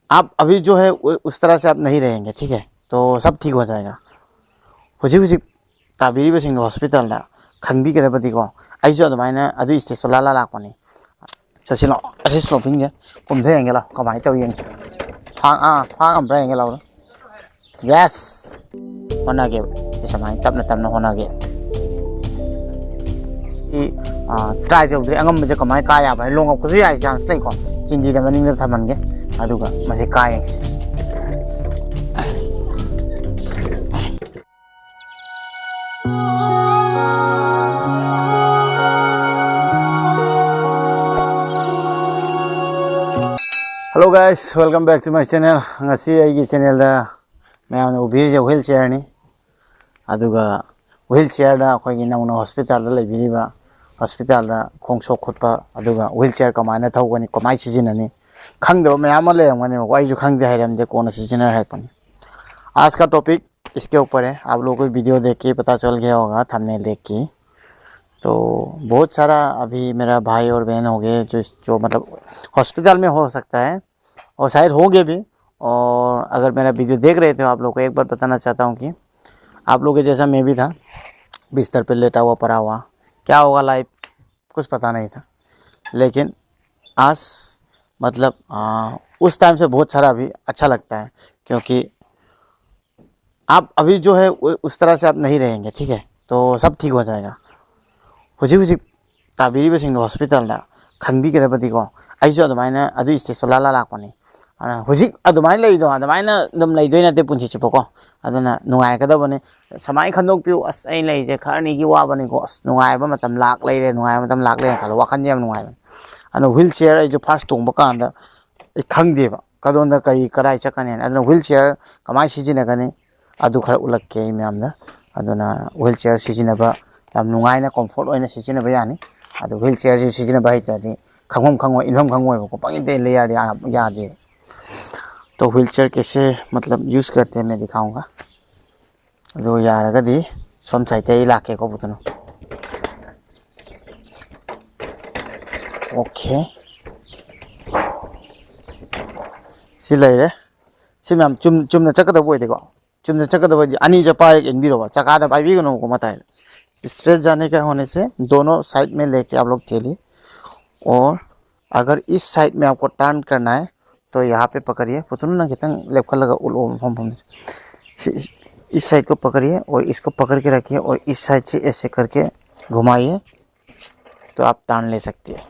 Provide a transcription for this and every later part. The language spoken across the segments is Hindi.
आप अभी जो है उस तरह से आप नहीं रहेंगे, ठीक है, तो सब ठीक हो जाएगा। हुजिक हुजिक ताबीरिबसिंग हॉस्पिटल दा खंबीगदबदिको आइजो अदुमाइना अदु स्टेज लाला लाकपनी ससिलो असिस स्लोपिंग जे कुमधे एंगेला कमाई तौ येंग फांग अम्ब्रा एंगेला यस होनागे समाई तपना तपना होनागे ट्राई तौद्रे अंगम जे कमाई का याबा लोंग कुसु याय चांस लैको चिंदी दा मनिंग दा थमनगे अदुगा मसे कायंस hello guys, welcome back to my channel. ngasi aigi channel da mayam ubir je wheelchair ni aduga wheelchair da khoi gi nauna hospital da lebiriba hospital da khongso khotpa aduga wheelchair kamaina thawgani kamai sijinani khangdo mayam le ramani wai ju khangde hairam de kona sijinar है pani। आज का टॉपिक इसके ऊपर है। आप लोगों को वीडियो देख के पता चल गया होगा थंबनेल देख के। तो बहुत सारा अभी मेरा भाई और बहन हो गए जो मतलब हॉस्पिटल में हो सकता है और शायद हो गए भी। और अगर मेरा वीडियो देख रहे थे आप लोग को एक बार बताना चाहता हूँ कि आप लोगों के जैसा मैं भी था, बिस्तर पर लेटा हुआ पड़ा हुआ, क्या होगा लाइफ कुछ पता नहीं था। लेकिन आज मतलब उस टाइम से बहुत सारा अभी अच्छा लगता है, क्योंकि आप अभी जो है उस तरह से आप नहीं रहेंगे, ठीक है, तो सब ठीक हो जाएगा। हुजिक हुजिक ताबीरिबसिंग हॉस्पिटल दा खंबीगदबदिको आइजो अदुमाइना अदु स्टेज लाला लाकपनी हुजिक अदुमाइना लैदो अदुमाइना दम लैदोय नते पुंसि चिपको अदुना नुगायगदबने समाय खनोकपिउ अस ऐ लैजे खरनी gi वाबनिको अस नुगायबा मतम लाक लैरे नुगायबा मतम लाक लैरे खल वाखन जेम नुगायबा अन व्हील चेयर ai जो फास्ट तोंबा कांदा ए खंगदेबा कदोंदा करी कराय चकने अदुना व्हील चेयर कमाय सिजिनगने अदु खर उलक्के म्यामना अदुना व्हील चेयर सिजिनबा याम नुगायना कंफर्ट ओइना सिजिनबा यानी अदु व्हील चेयर जि सिजिनबा हैतादि खंगम खंगो इनम खंगो को पंगिते ले यादे। तो व्हील चेयर कैसे मतलब यूज करते हैं मैं दिखाऊंगा। जो यारगदी सोम साइते इलाके को बुतनो ओके सिलाइरे सिमम चुमना चकदा बोय देखो चुमना चकदा बोय अनि जो पाए इनबिरो चकादा पाइबी गनो को मताय स्ट्रेच जाने का होने से दोनों साइड में लेके आप लोग चलिए। और अगर इस साइड में आपको टर्न करना है तो यहाँ पे पकड़िए पुतुन ना कितने लेफ्ट लगा उल इस साइड को पकड़िए और इसको पकड़ के रखिए और इस साइड से ऐसे करके घुमाइए तो आप टान ले सकते हैं।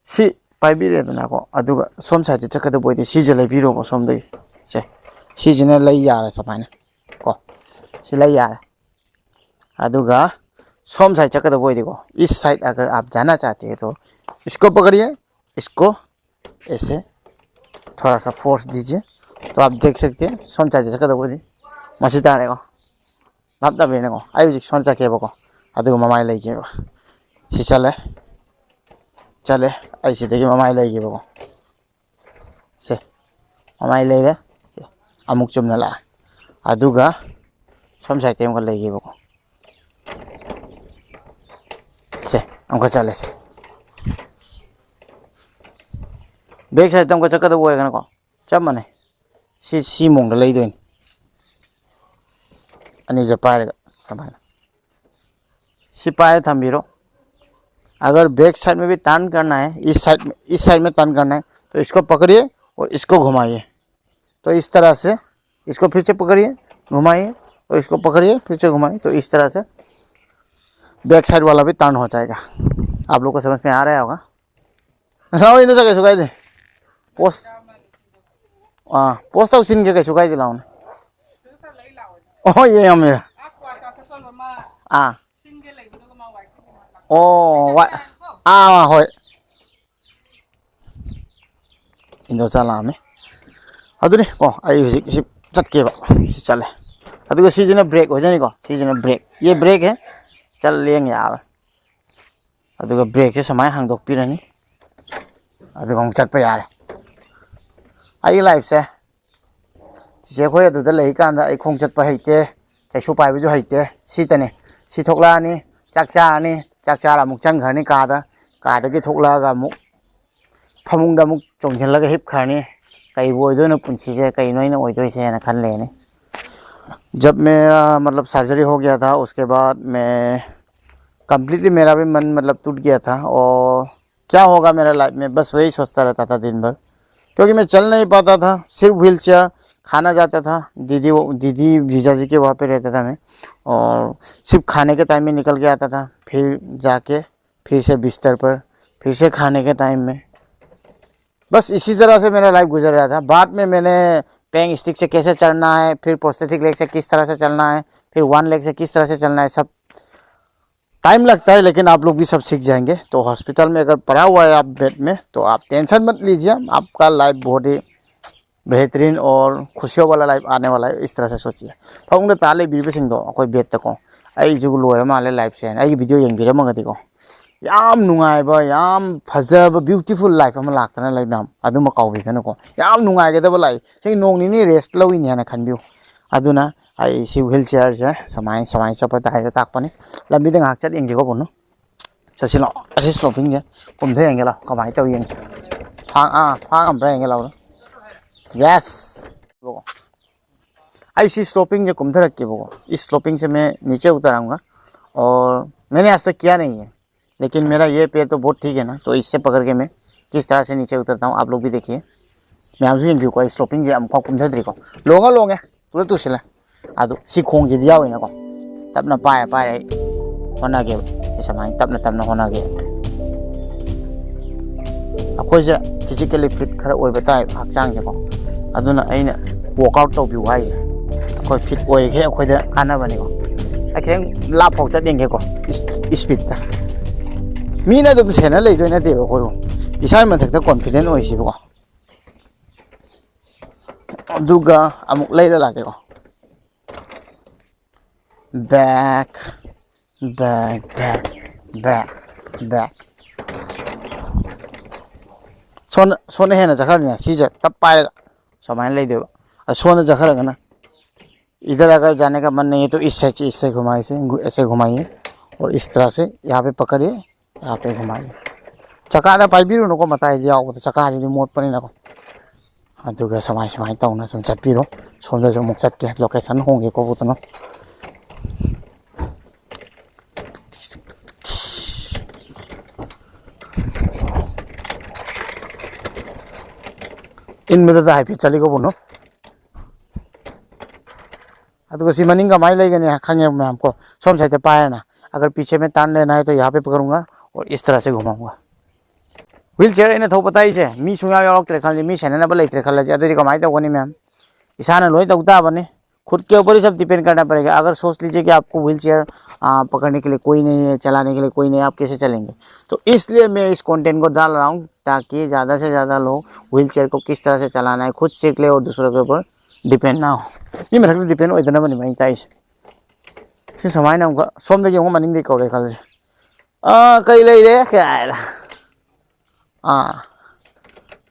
सी पाइबी रे ना को अदुगा सोम साइड चकदा बोइदे सी जले बिरो को सोम दे से सी जने लै यार सपाने को सी लै यार अदुगा सोम साइड चकदा बोइदे को इस साइड अगर आप जाना चाहते हैं तो इसको पकड़िए, इसको ऐसे थोड़ा सा फोर्स दीजिए तो आप देख सकते हैं सोम साइड चकदा बोइदे मसी तारेको भाबता बेनेको आयुजिक सोन चकेबको अदुगा ममाय लैकेबो सी चले चले ऐसे देखिए ममाय लैकेबको से ममाय लैरे अमुक चुमना ला अदुगा सोम साइड तेमको लैकेबको से हमको चले से बैक साइड तुमको चक्कर वो है को चब मने सी मोंग ले दोइन अनि जो पाएगा समाना सी पाए थम्बिरो। अगर बैक साइड में भी टर्न करना है, इस साइड में टर्न करना है तो इसको पकड़िए और इसको घुमाइए। तो इस तरह से इसको फिर से पकड़िए घुमाइए और इसको पकड़िए फिर से घुमाइए, तो इस तरह से बैक साइड वाला भी टर्न हो जाएगा। आप लोग को समझ में आ रहा होगा। राव इन जगह सुखाई दे पोस्ट पोस्ट हाउस इनके कैसे सुखाई दिलाओ ना ओ ये हम मेरा ओ होय इंदो चला में अदुनी को आई हुजिक सि चटकेबा सि चले अदुगा सीजन ब्रेक हो जानी को सीजन ब्रेक ये ब्रेक है चल लेंगे यार अदुगा ब्रेक से समय हांगदोक पिरनी अदुगा हम चट पे यार आई लाइफ से चे खोय अदुदा लई कांदा आई खोंग चट पे हैते चैसु पाइबे जो हैते सीतने सी थोकलानी चाकचानी चाकचारा मुक चंग घरनी कादा कादगी थोकलागा मुक फमुंग दमुक चोंझलगा हिप खानी कई बोइदो न पुंसी से कई नोई न ओइदो से न खन लेने। जब मेरा मतलब सर्जरी हो गया था उसके बाद मैं कंप्लीटली मेरा भी मन मतलब टूट गया था और क्या होगा मेरा लाइफ में बस वही सोचता रहता था दिन भर, क्योंकि मैं चल नहीं पाता था, सिर्फ व्हील चेयर। खाना जाता था दीदी जीजा जी के वहाँ पे रहता था मैं, और सिर्फ खाने के टाइम में निकल के आता था, फिर जाके फिर से बिस्तर पर, फिर से खाने के टाइम में, बस इसी तरह से मेरा लाइफ गुजर रहा था। बाद में मैंने पेंग स्टिक से कैसे चढ़ना है, फिर प्रोस्थेटिक लेग से किस तरह से चलना है, फिर वन लेग से किस तरह से चलना है, सब टाइम लगता है लेकिन आप लोग भी सब सीख जाएंगे। तो हॉस्पिटल में अगर पड़ा हुआ है आप बेड में तो आप टेंशन मत लीजिए, आपका लाइफ बहुत ही बेहतरीन और खुशियों वाला लाइफ आने वाला है, इस तरह से सोचिए। फंगद ताले बीरबसिंगदो अखोय बेड तको आई जुग लोयर माले लाइफ से आई वीडियो यंगिरमगदिको याम नुंगाइबा याम फजब ब्यूटीफुल लाइफ अमा लाक्तना लाइफ नाम अदुमा काउबिगनको याम नुंगाइगदब लाइफ से नोंग निनी रेस्ट लविनी हाना खनबिउ अदुना आई सी व्हील चेयर से समाय समाय चपता है ताकपने लंबीद ngak chat yeng ko bono chasilo asi sloping je kumthe yeng la kamai taw yeng phang am bra yeng la yes वो ऐसी स्लोपिंग जो कुमधर रख के वो इस स्लोपिंग से मैं नीचे उतराऊंगा, और मैंने आज तक किया नहीं है लेकिन मेरा ये पैर तो बहुत ठीक है ना, तो इससे पकड़ के मैं किस तरह से नीचे उतरता हूँ आप लोग भी देखिए। मैं आपसे व्यू को स्लोपिंग जो अमुक कुमधर को लोगे तुरंत तुसिला अदु सी खोंग जी दिया ना को तब ना पाए पाए होना के समय तब ना होना के अखोई से फिजिकली फिट खरा ओइ बताए हकचांग जे को अदुना अइना वर्कआउट तौबिउ हाइजे अखोई फिट ओइखे अखोइदा कानाबनी को अखें लाफोक चदेंगे को स्पीड ता मीना दुम सेना लेजो ना देबो को इसाई मथकता कॉन्फिडेंट ओइसिबो अदुगा अमुक लेरा लागे को back back back back back सोन है ना जखरना सीजे तब पाएगा सामान ले दे सोन जखरगना इधर अगर जाने का मन नहीं है तो इस साइड से इससे घुमाइए से ऐसे घुमाइए और इस तरह से यहाँ पे पकड़िए यहाँ पे घुमाइए चक्का पाइबिरो नको मताई दिया तो चक्का जी मोट पनी नको अदुगा समाय समाय तौना सम चटपिरो सोमदा जो मुक चटके लोकेशन होंगे को बुतनो इन में तो हाइपी चली को बोनो अदुगा सी मनिंग का माई लेगने खांगे मैं हमको सोम साइड से पाया ना, अगर पीछे में तान लेना है तो यहाँ पे पकड़ूंगा और इस तरह से घुमाऊंगा। व्हील चेयर इन थो पता से मी सुया यावरक्तरे खल मी सेननब लेत्रे खल अदुदी कमाई तौगनी मैम इसाना लोई तौताबने खुद के ऊपर ही सब डिपेंड करना पड़ेगा। अगर सोच लीजिए कि आपको व्हील चेयर पकड़ने के लिए कोई नहीं है, चलाने के लिए कोई नहीं है, आप कैसे चलेंगे? तो इसलिए मैं इस कंटेंट को डाल रहा हूँ ताकि ज़्यादा से ज़्यादा लोग व्हील चेयर को किस तरह से चलाना है खुद सीख ले और दूसरों के ऊपर डिपेंड ना हो। ये मेरे डिपेंड होना बनी भाई ताइस से समय ना सोम देखिए मनिंग कौरे खल कई ले रे क्या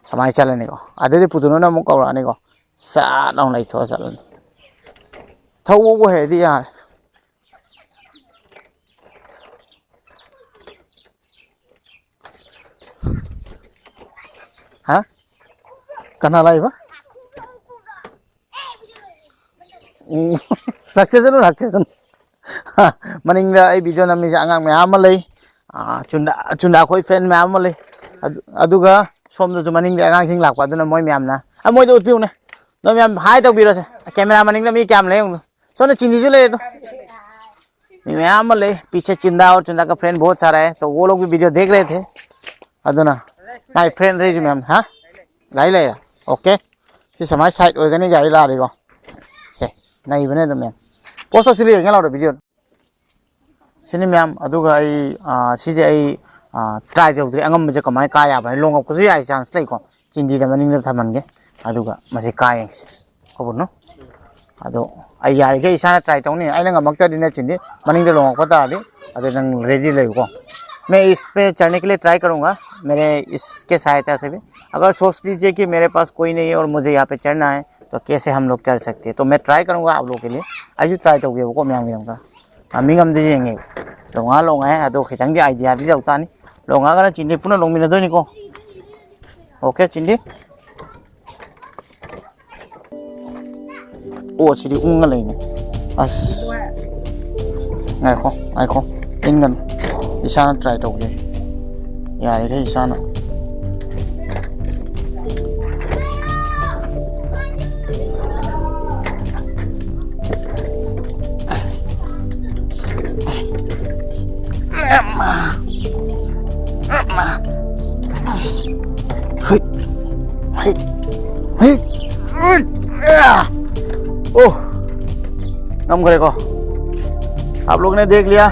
समय चलने को अदे पुतुनो ना मुक कौराने को साथ नहीं थो चलने थो वो है दी यार हाँ कना लाइबा राक्षसन मनिंग आई वीडियो नमी से आंगांग मैम लई चुंदा खोई फ्रेंड मैम लई अदुगा सोम जो मनिंग आंगांग सिंग लाकपा अदुना मोय मैमना मोय तो उठपिउना नो मैम हाय तौबिरो से कैमरा मनिंग मी कैम ले सोने चिंदी ले तो मैम ले पीछे चिंदा और चिंदा का फ्रेंड बहुत सारा है, तो वो लोग भी वीडियो देख रहे थे। अदुना माय फ्रेंड रही मैम हाँ गाड़ी ले रहा ओके से समाज साइड हो गई गाड़ी ला रही को से नहीं बने तो मैम पोस्ट सिली हेंगे लाओ वीडियो सिनी ma'am अदुगा I CJ I try तौद्री अंगम जे कमाय का याबने लोंगप को याई चांस लेको चिंदी द मनिंग थमनगे अदुगा मसे कायंग खबरनो अदो आई यारिगे इसाना ट्राई तौनी आइना ngमक्तदिने चिंदी मनिंग लोंगप तादी अदो नंग रेडी लेको मैं इस पे चढ़ने के लिए ट्राई करूंगा मेरे इसके सहायता से भी। अगर सोच लीजिए कि मेरे पास कोई नहीं है और मुझे यहाँ पे चढ़ना है तो कैसे हम लोग चढ़ सकते हैं, तो मैं ट्राई करूंगा आप लोगों के लिए। आज ट्राई तो गया वो मैं का मिंगम दीजिएंगे लोंगा है अदो खितंग आइडिया दी जाता नहीं लोंगा चिंदी पुनः लोंग को ओके चिंदी ओ चिंदी उंगा लेने अस ngài khô in gần isa nó try đầu gì nhà này thấy isa nó ngâm करे को आप लोग ने देख लिया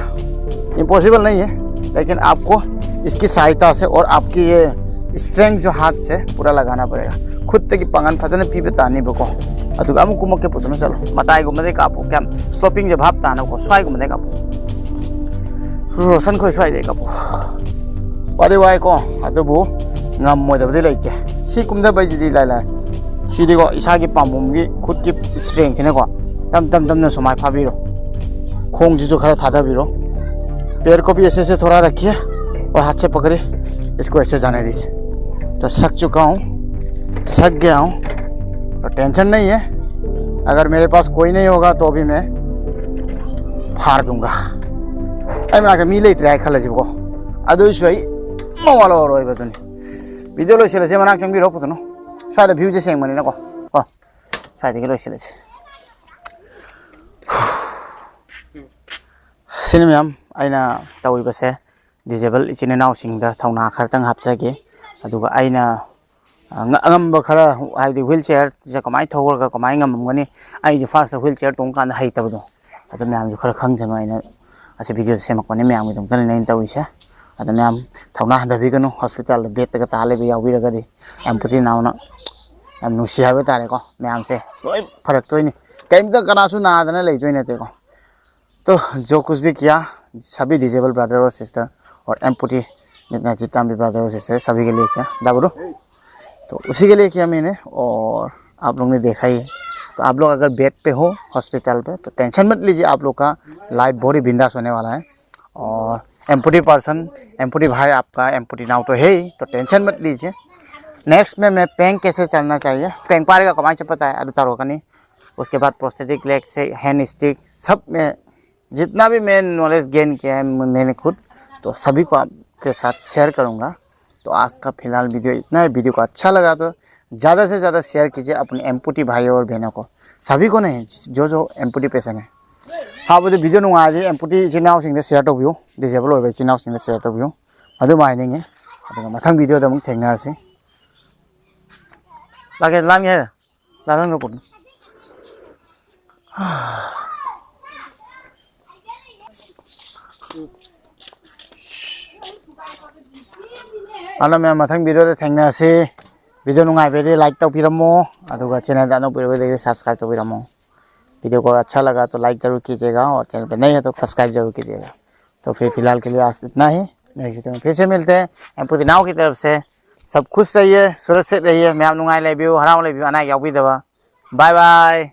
इम्पॉसिबल नहीं है लेकिन आपको इसकी सहायता से और आपकी ये स्ट्रेंथ जो हाथ से पूरा लगाना पड़ेगा खुद तक पंगन फजन पीबे तानी बको अदुगा अमु कुमक के पुतनो चलो मताई गुमदे कापो क्या स्लोपिंग जब भाप ताना को स्वाई गुमदे कापो रोशन को स्वाई दे कापो वादे वाई को अदुबु ngam moy da bade laite si kumda bai ji lai lai si di ko isa ki pamum gi khud ki strength ne ko tam tam tam na somai phabiro खोंग जो खरा था भी रो पैर को भी ऐसे थोड़ा रखिए और हाथ से पकड़े इसको ऐसे जाने दीजिए तो सक चुका हूँ सक गया हूँ तो टेंशन नहीं है अगर मेरे पास कोई नहीं होगा तो भी मैं फाड़ दूंगा अरे मैं मिले इतने खल को अदुई सोई मवाला और रोई बतनी वीडियो लो चले मना चंगी रो पुतनो शायद व्यू जैसे मनी ना को शायद के लो चले सिने मैम आइना तौई बसे डिजेबल इचिने नाउ सिंगदा थौना खरतंग हापजागे अदुगा आइना अंगम खरा हाइदि व्हील चेयर जे कमाई थौरगा कमाई ngमगनी आई जो फास्ट व्हील चेयर टोंग कान हाइ तबदो अदु मैम जो खरा खंगजनो आइना असे वीडियो सेमकने मैम गी दंतन नै तौइसे अदु मैम थौना हदबिगनो हॉस्पिटल बेड तक ताले बे याविरगदि एम्पथी नाउना हम नुसी हाबे तारे को मैम से लोई फरक तोइनी कैमता कनासु नादना लेजोइ नते को तो जो कुछ भी किया सभी डिजेबल ब्रदर और सिस्टर और एम्पुटी जितना भी ब्रदर और सिस्टर सभी के लिए किया दाबरो तो उसी के लिए किया मैंने और आप लोग ने देखा ही तो आप लोग अगर बेड पे हो हॉस्पिटल पे तो टेंशन मत लीजिए आप लोग का लाइफ बहुत ही बिंदास होने वाला है और एम्पुटी पर्सन एम्पुटी भाई आपका एम्पुटी नाउ तो है ही तो टेंशन मत लीजिए नेक्स्ट में मैं पेंग कैसे चलना चाहिए पेंग पारे का कमाई पता है अरुतारो का नहीं उसके बाद प्रोस्थेटिक लेग से हैंड स्टिक सब में जितना भी मैं नॉलेज गेन किया है मैंने खुद तो सभी को आपके साथ शेयर करूंगा तो आज का फिलहाल वीडियो इतना है वीडियो को अच्छा लगा तो ज़्यादा से ज़्यादा शेयर कीजिए अपने एम्पुटी भाइयों और बहनों को सभी को नहीं जो एम्पुटी पेशेंट है हाँ वो वीडियो नुआजी एम्पुटी इचिनाव सिंह शेयर तौबियो डिजेबल होइबा इचिनाव सिंह शेयर तौबियो अदु माइनिंग है मथंग वीडियो दा मुक थेंगनारसै लागे लाम है लारंग को मैं मथंग वीडियो थेंगना से वीडियो नुंगाइबेदे लाइक तौबिरमो अदुगा चैनल दा नौबिरबेदे सब्सक्राइब तौबिरमो वीडियो को अच्छा लगा तो लाइक जरूर कीजिएगा और चैनल पे नहीं है तो सब्सक्राइब जरूर कीजिएगा तो फिर फिलहाल के लिए आज इतना ही नेक्स्ट वीडियो में फिर से मिलते हैं एम्पुटी नाउ की तरफ से सब खुश रहिए सुरक्षित रहिए मैं नुंगाइ लेबियो हराम लेबियो अना याउबिदबा बाय बाय।